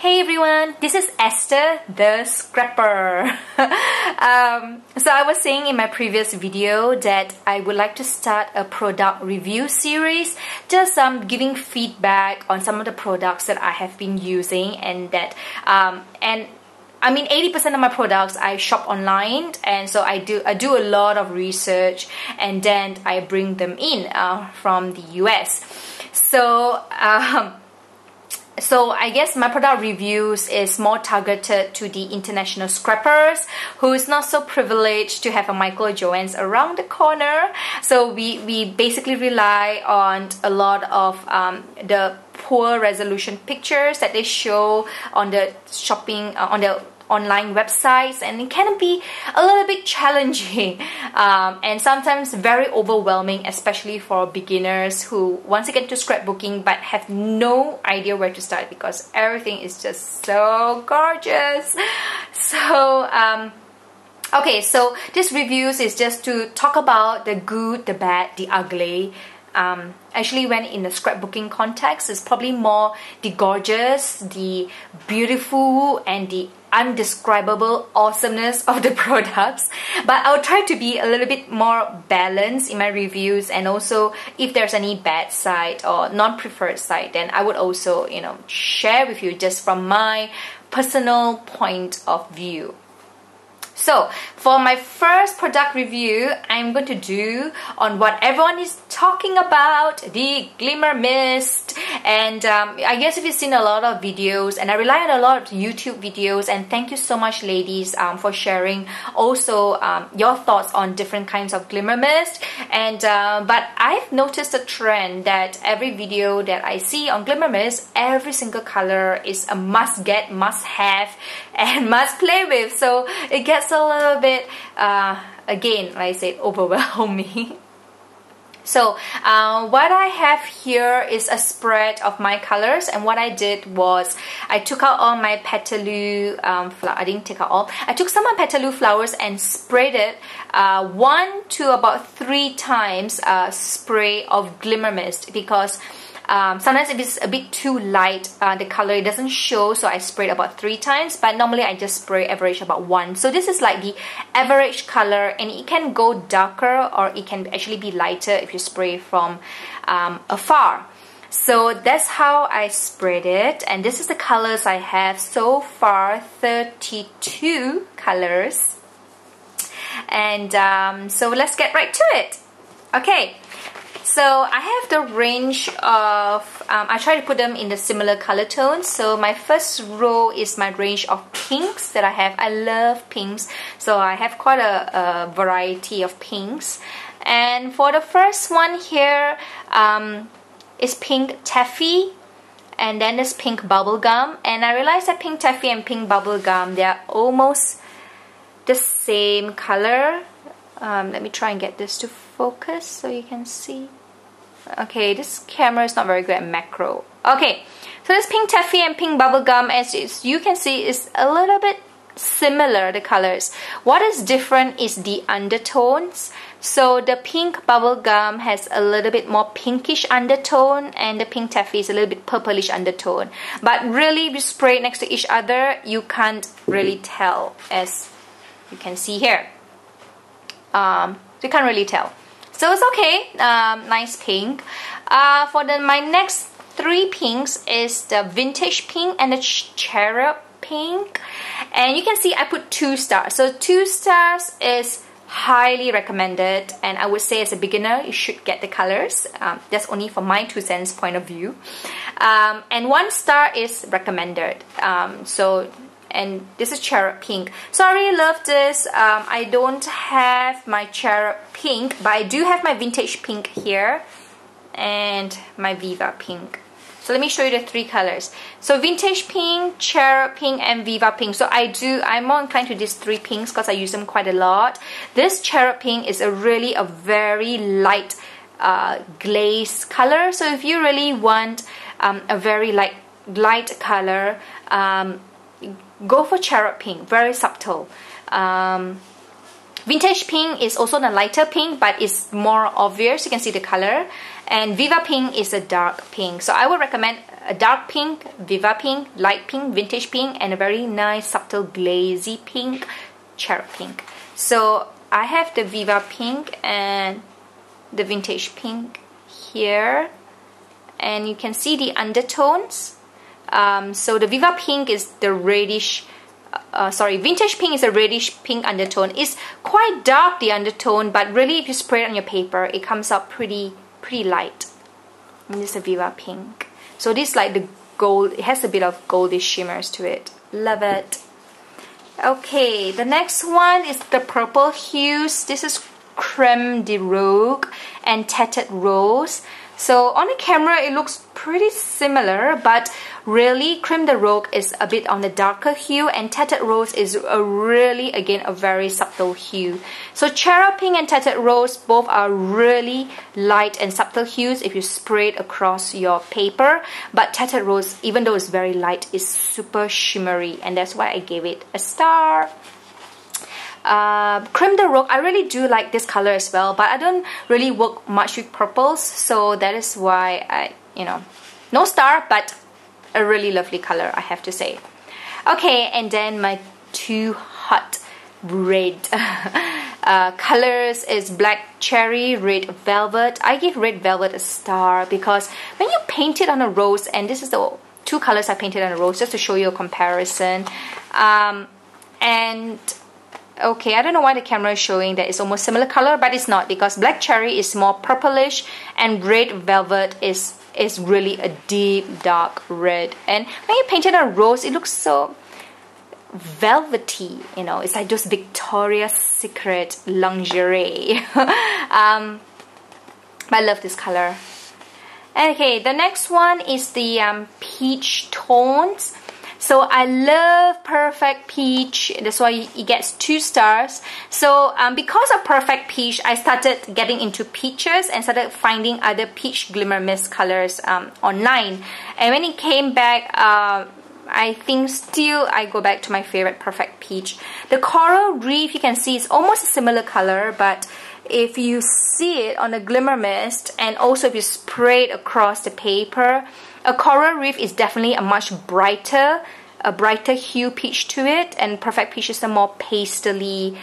Hey everyone, this is Esther the Scrapper. So I was saying in my previous video that I would like to start a product review series, just giving feedback on some of the products that I have been using, and that and I mean 80% of my products I shop online, and so I do a lot of research and then I bring them in from the US. So I guess my product reviews is more targeted to the international scrappers who is not so privileged to have a Michael Joann's around the corner. So we basically rely on a lot of the poor resolution pictures that they show on the shopping on the online websites, and it can be a little bit challenging and sometimes very overwhelming, especially for beginners who want to get into scrapbooking but have no idea where to start because everything is just so gorgeous. So okay, so this reviews is just to talk about the good, the bad, the ugly. Actually, when in the scrapbooking context, it's probably more the gorgeous, the beautiful, and the undescribable awesomeness of the products. But I'll try to be a little bit more balanced in my reviews, and also if there's any bad side or non-preferred side, then I would also, share with you just from my personal point of view. So for my first product review, I'm going to do on what everyone is talking about, the Glimmer Mist. And I guess if you've seen a lot of videos, and I rely on a lot of YouTube videos, and thank you so much ladies for sharing also your thoughts on different kinds of Glimmer Mist. And but I've noticed a trend that every video that I see on Glimmer Mist, every single color is a must get, must have, and must play with. So it gets a little bit again, like I said, overwhelming. So what I have here is a spread of my colors, and what I did was I took out all my petaloo I didn't take out all. I took some of my petaloo flowers and sprayed it 1 to about 3 times spray of Glimmer Mist, because sometimes if it's a bit too light, the color it doesn't show, so I sprayed about 3 times, but normally I just spray average about 1. So this is like the average color, and it can go darker or it can actually be lighter if you spray from afar. So that's how I sprayed it, and this is the colors I have so far, 32 colors. And so let's get right to it. Okay. So I have the range of, I try to put them in the similar color tones. So my first row is my range of pinks that I have. I love pinks, so I have quite a variety of pinks. And for the first one here is pink taffy, and then there's pink bubblegum. And I realized that pink taffy and pink bubblegum, they are almost the same color. Let me try and get this to focus so you can see. Okay, this camera is not very good at macro. Okay, so this pink taffy and pink bubblegum, as you can see, is a little bit similar, the colors. What is different is the undertones. So the pink bubblegum has a little bit more pinkish undertone, and the pink taffy is a little bit purplish undertone. But really, if you spray it next to each other, you can't really tell, as you can see here. You can't really tell. So it's okay. Nice pink. For my next 3 pinks is the vintage pink and the cherub pink. And you can see I put 2 stars. So 2 stars is highly recommended, and I would say as a beginner you should get the colors. That's only from my 2 cents point of view. And 1 star is recommended. And this is cherub pink. So I really love this. I don't have my cherub pink, but I do have my vintage pink here and my Viva pink. So let me show you the 3 colors. So vintage pink, cherub pink, and Viva pink. So I'm more inclined to these 3 pinks because I use them quite a lot. This cherub pink is a very light glaze color. So if you really want a very light color, go for cherub pink, very subtle. Vintage pink is also the lighter pink, but it's more obvious. You can see the color. And Viva pink is a dark pink. So I would recommend a dark pink, Viva pink, light pink, vintage pink, and a very nice subtle glazy pink, cherry pink. So I have the Viva pink and the vintage pink here, and you can see the undertones. So the Viva pink is the reddish, vintage pink is a reddish pink undertone. It's quite dark, the undertone, but really if you spray it on your paper, it comes out pretty light. And this is a Viva pink. So this is like the gold, it has a bit of goldish shimmers to it. Love it. Okay, the next one is the purple hues. This is Creme de Rogue and Tattered Rose. So on the camera it looks pretty similar, but really Creme de Rogue is a bit on the darker hue, and Tattered Rose is really, again, a very subtle hue. So Cherry Pink and Tattered Rose both are really light and subtle hues if you spray it across your paper, but Tattered Rose, even though it's very light, is super shimmery, and that's why I gave it a star. Creme de Rogue, I really do like this color as well, but I don't really work much with purples, so that is why I, no star, but a really lovely color, I have to say. Okay, and then my two hot red colors is Black Cherry, Red Velvet. I give Red Velvet a star because when you paint it on a rose, and this is the two colors I painted on a rose just to show you a comparison, and okay, I don't know why the camera is showing that it's almost similar color, but it's not, because Black Cherry is more purplish and Red Velvet is really a deep dark red. And when you paint it on a rose, it looks so velvety, it's like those Victoria's Secret lingerie. I love this color. Okay, the next one is the peach tones. So I love Perfect Peach, that's why it gets 2 stars. So because of Perfect Peach, I started getting into peaches and started finding other peach Glimmer Mist colors online. And when it came back, I think still I go back to my favorite Perfect Peach. The Coral Reef, you can see it's almost a similar color, but if you see it on a Glimmer Mist and also if you spray it across the paper, a Coral Reef is definitely a much brighter hue peach to it, and Perfect Peach is a more pastely,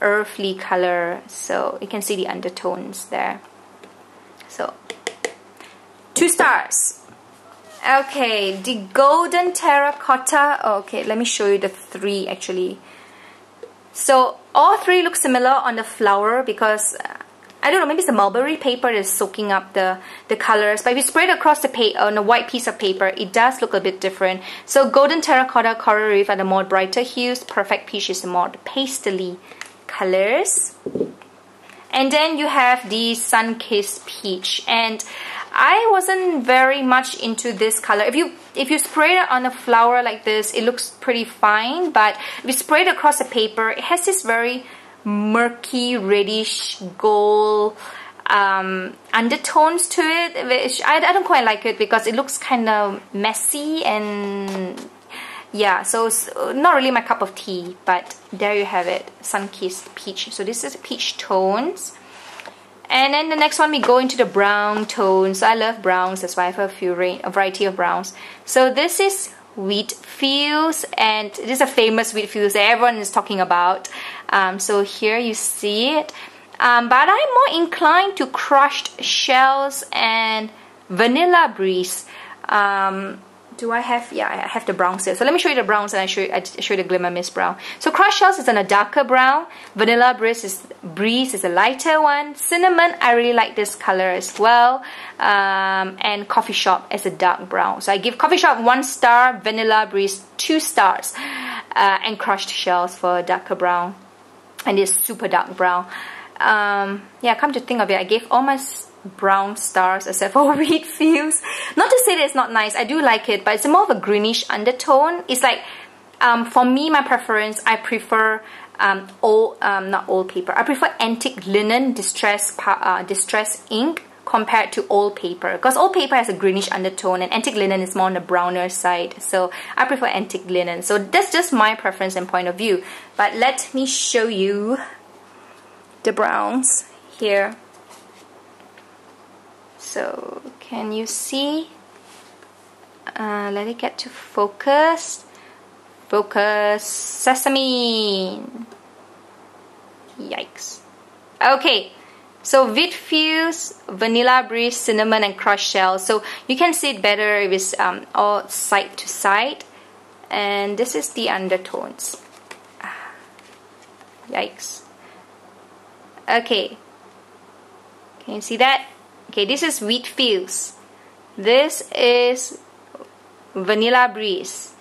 earthly color. So you can see the undertones there. So 2 stars. Okay, the Golden Terracotta. Okay, let me show you the 3 actually. So all 3 look similar on the flower because I don't know, maybe it's the mulberry paper that is soaking up the colors. But if you spray it across the paper on a white piece of paper, it does look a bit different. So Golden Terracotta, Coral Reef are the more brighter hues. Perfect Peach is the more pastely colors. And then you have the Sun-Kissed Peach, and I wasn't very much into this color. If you spray it on a flower like this, it looks pretty fine, but if you spray it across the paper, it has this very murky reddish gold undertones to it, which I don't quite like it because it looks kind of messy, and yeah, so it's not really my cup of tea. But there you have it, Sun-Kissed Peach. So this is peach tones. And then the next one, we go into the brown tones. I love browns, that's why I have a variety of browns. So this is Wheat Fields, and this is a famous wheat fields that everyone is talking about. So here you see it. But I'm more inclined to Crushed Shells and Vanilla Breeze. Do I have? Yeah, I have the browns here. So let me show you the browns, and I show you the Glimmer Mist brown. So Crushed Shells is in a darker brown. Vanilla Breeze is a lighter one. Cinnamon, I really like this color as well. And Coffee Shop is a dark brown. So I give Coffee Shop 1 star, Vanilla Breeze 2 stars, and Crushed Shells for a darker brown. And this super dark brown. Yeah, come to think of it, I gave all my brown stars except for Wheat Fields. Not to say that it's not nice, I do like it, but it's more of a greenish undertone. It's like, for me, my preference, I prefer not old paper. I prefer antique linen distress ink compared to old paper, because old paper has a greenish undertone and antique linen is more on the browner side. So I prefer antique linen. So that's just my preference and point of view. But let me show you the browns here. So can you see? Let it get to focus. Focus. Sesame. Yikes. Okay. So Wheat Fuse, Vanilla Breeze, Cinnamon, and Crushed Shell. So you can see it better if it's all side to side. And this is the undertones. Yikes. Okay. Can you see that? Okay, this is Wheat Fuse. This is Vanilla Breeze.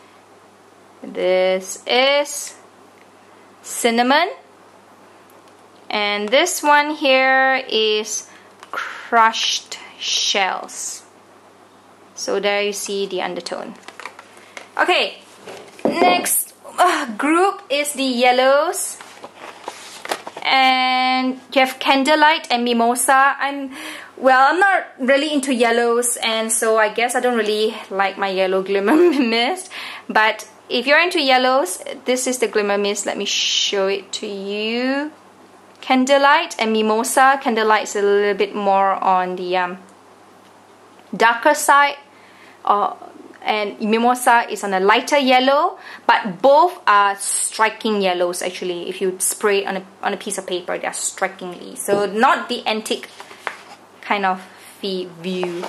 This is Cinnamon. And this one here is Crushed Shells. So there you see the undertone. Okay, next group is the yellows. And you have Candlelight and Mimosa. I'm not really into yellows, and so I guess I don't really like my yellow Glimmer Mist. But if you're into yellows, this is the Glimmer Mist. Let me show it to you. Candlelight and Mimosa. Candlelight is a little bit more on the darker side, and Mimosa is on a lighter yellow, but both are striking yellows actually. If you spray it on a piece of paper, they are strikingly. So not the antique kind of view.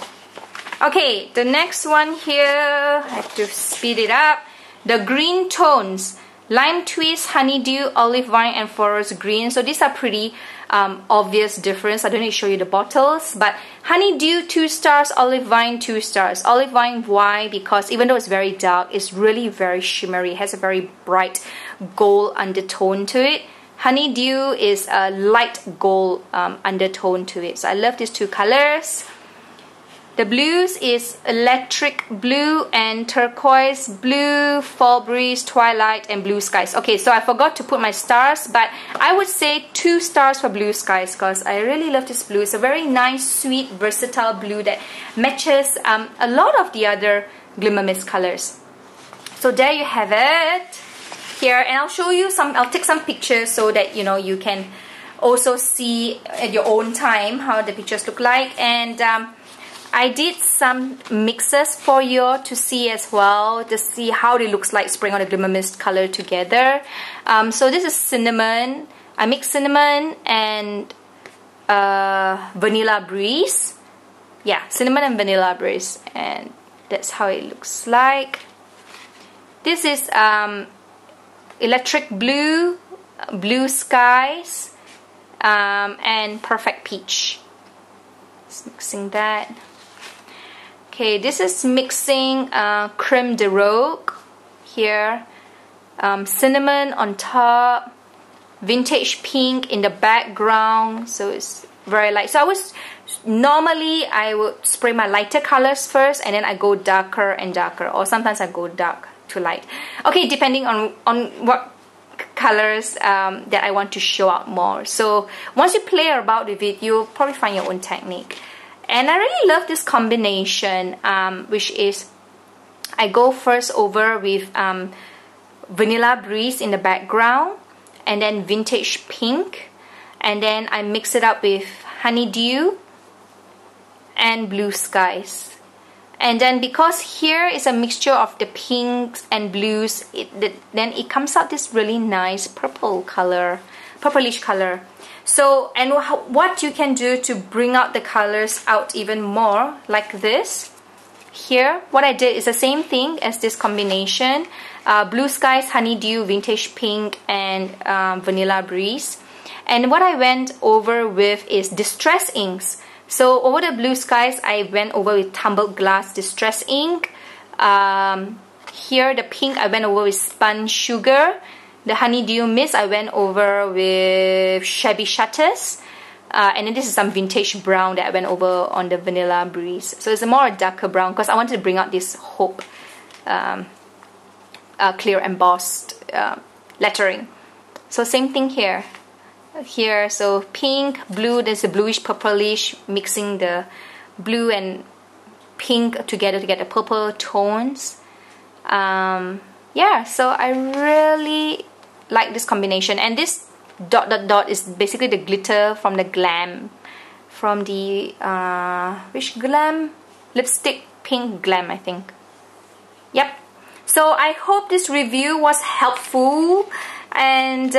Okay, the next one here, I have to speed it up. The green tones. Lime Twist, Honeydew, Olive Vine, and Forest Green. So these are pretty obvious difference. I don't need to show you the bottles, but Honeydew 2 stars, Olive Vine 2 stars. Olive Vine, why? Because even though it's very dark, it's really very shimmery. It has a very bright gold undertone to it. Honeydew is a light gold undertone to it. So I love these two colors. The blues is Electric Blue and Turquoise Blue, Fall Breeze, Twilight, and Blue Skies. Okay, so I forgot to put my stars, but I would say 2 stars for Blue Skies because I really love this blue. It's a very nice, sweet, versatile blue that matches a lot of the other Glimmer Mist colors. So there you have it here, and I'll show you some, I'll take some pictures so that you can also see at your own time how the pictures look like. And I did some mixes for you to see as well, to see how it looks like spraying on the Glimmer Mist color together. So this is cinnamon. I mixed cinnamon and vanilla breeze. Yeah, cinnamon and vanilla breeze, and that's how it looks like. This is Electric Blue, Blue Skies, and Perfect Peach. Just mixing that. Okay, this is mixing Creme de Rogue here, cinnamon on top, vintage pink in the background, so it's very light. So normally I would spray my lighter colors first, and then I go darker and darker, or sometimes I go dark to light. Okay, depending on what colors that I want to show out more. So once you play about with it, you'll probably find your own technique. And I really love this combination, which is I go first over with Vanilla Breeze in the background, and then Vintage Pink, and then I mix it up with Honeydew and Blue Skies. And then because here is a mixture of the pinks and blues, then it comes out this really nice purple color, purplish color. So, and what you can do to bring out the colors out even more, like this. Here, what I did is the same thing as this combination. Blue Skies, Honeydew, Vintage Pink, and Vanilla Breeze. And what I went over with is Distress Inks. So, over the Blue Skies, I went over with Tumbled Glass Distress Ink. Here, the pink, I went over with Spun Sugar. The Honeydew Mist, I went over with Shabby Shutters. And then this is some vintage brown that I went over on the Vanilla Breeze. So it's a more darker brown because I wanted to bring out this Hope clear embossed lettering. So same thing here. Here, so pink, blue, there's a bluish purplish, mixing the blue and pink together to get the purple tones. Yeah, so I really like this combination. And this dot dot dot is basically the glitter from the Glam, from the which Glam? Lipstick Pink Glam, I think. Yep. So I hope this review was helpful, and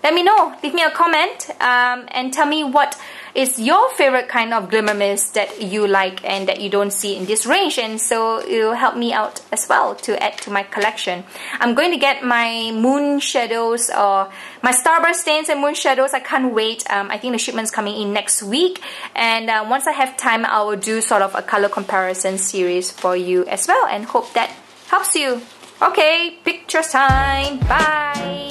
let me know, leave me a comment, and tell me what is your favorite kind of glimmer mist that you like and that you don't see in this range, and so it'll help me out as well to add to my collection. I'm going to get my moon shadows, or my starburst stains and moon shadows. I can't wait. I think the shipment's coming in next week, and once I have time, I will do sort of a color comparison series for you as well, and hope that helps you. Okay, picture time. Bye.